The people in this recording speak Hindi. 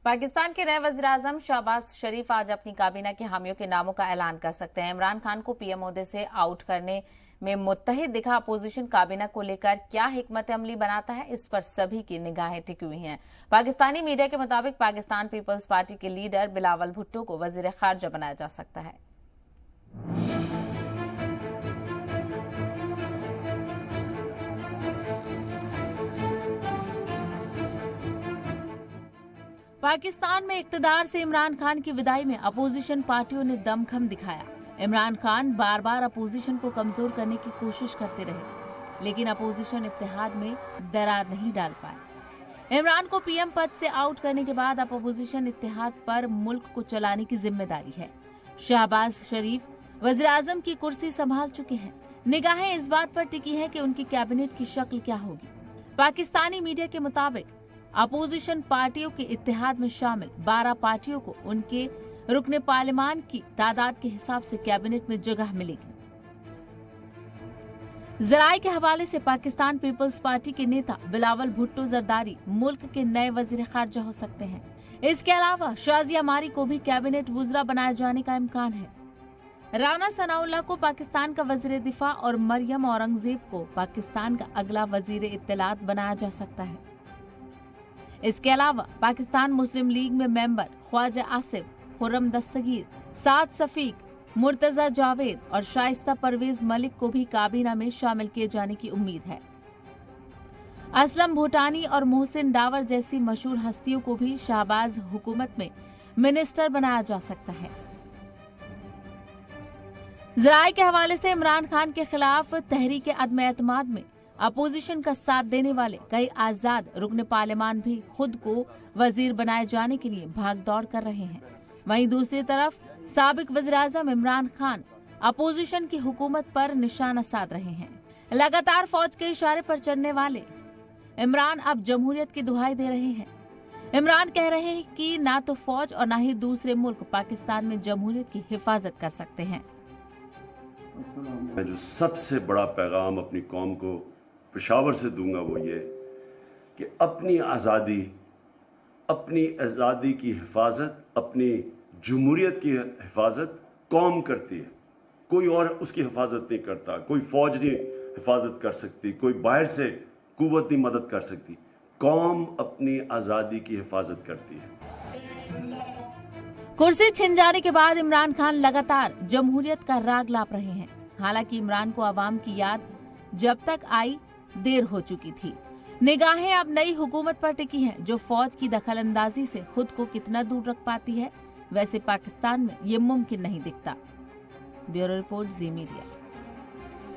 पाकिस्तान के नए वज़ीर-ए-आज़म शहबाज शरीफ आज अपनी काबीना के हामियों के नामों का ऐलान कर सकते हैं। इमरान खान को पीएम ओहदे से आउट करने में मुत्तहिद दिखा अपोजिशन काबीना को लेकर क्या हिकमत अमली बनाता है, इस पर सभी की निगाहें टिकी हुई हैं। पाकिस्तानी मीडिया के मुताबिक पाकिस्तान पीपल्स पार्टी के लीडर बिलावल भुट्टो को वज़ीर खारजा बनाया जा सकता है। पाकिस्तान में इक्तदार से इमरान खान की विदाई में अपोजिशन पार्टियों ने दमखम दिखाया। इमरान खान बार बार अपोजिशन को कमजोर करने की कोशिश करते रहे, लेकिन अपोजिशन इत्तेहाद में दरार नहीं डाल पाए। इमरान को पीएम पद से आउट करने के बाद अब अपोजिशन इत्तेहाद पर मुल्क को चलाने की जिम्मेदारी है। शहबाज शरीफ वज़ीर-ए-आज़म की कुर्सी संभाल चुके हैं। निगाहें इस बात पर टिकी हैं कि उनकी कैबिनेट की शक्ल क्या होगी। पाकिस्तानी मीडिया के मुताबिक अपोजिशन पार्टियों के इत्तेहाद में शामिल 12 पार्टियों को उनके रुकने पार्लियामान की तादाद के हिसाब से कैबिनेट में जगह मिलेगी। जराये के हवाले से पाकिस्तान पीपल्स पार्टी के नेता बिलावल भुट्टो जरदारी मुल्क के नए वजीर खारजा हो सकते हैं। इसके अलावा शाजिया मारी को भी कैबिनेट वुज़रा बनाए जाने का इम्कान है। राना सनाउल्लाह को पाकिस्तान का वजीर दिफा और मरियम औरंगजेब को पाकिस्तान का अगला वजीर इत्तलात बनाया जा सकता है। इसके अलावा पाकिस्तान मुस्लिम लीग में मेंबर ख्वाजा आसिफ, खुर्रम दस्तगीर, साद सफीक, मुर्तजा जावेद और शाइस्ता परवेज मलिक को भी काबीना में शामिल किए जाने की उम्मीद है। असलम भूटानी और मोहसिन डावर जैसी मशहूर हस्तियों को भी शहबाज हुकूमत में मिनिस्टर बनाया जा सकता है। ज़राए के हवाले से इमरान खान के खिलाफ तहरीक अदम एतमाद में अपोजिशन का साथ देने वाले कई आजाद रुकने पार्लियामान भी खुद को वजीर बनाए जाने के लिए भाग दौड़ कर रहे हैं। वहीं दूसरी तरफ साबिक वज़ीर-ए-आज़म इमरान खान अपोजिशन की हुकूमत पर निशाना साध रहे हैं। लगातार फौज के इशारे पर चलने वाले इमरान अब जमहूरियत की दुहाई दे रहे हैं। इमरान कह रहे हैं कि ना तो फौज और ना ही दूसरे मुल्क पाकिस्तान में जमहूरियत की हिफाजत कर सकते हैं। मैं जो सबसे बड़ा पैगाम अपनी कौम को पेशावर से दूंगा वो ये कि अपनी आज़ादी की हिफाजत, अपनी जमहूरियत की हिफाजत कौम करती है। कोई और उसकी हिफाजत नहीं करता। कोई फौज नहीं हिफाजत कर सकती, कोई बाहर से कुव्वत नहीं मदद कर सकती। कौम अपनी आज़ादी की हिफाजत करती है। कुर्सी छिन जाने के बाद इमरान खान लगातार जमहूरियत का राग लाप रहे हैं। हालांकि इमरान को आवाम की याद जब तक आई देर हो चुकी थी। निगाहें अब नई हुकूमत पर टिकी हैं, जो फौज की दखलंदाजी से खुद को कितना दूर रख पाती है। वैसे पाकिस्तान में ये मुमकिन नहीं दिखता। ब्यूरो रिपोर्ट, जी मीडिया।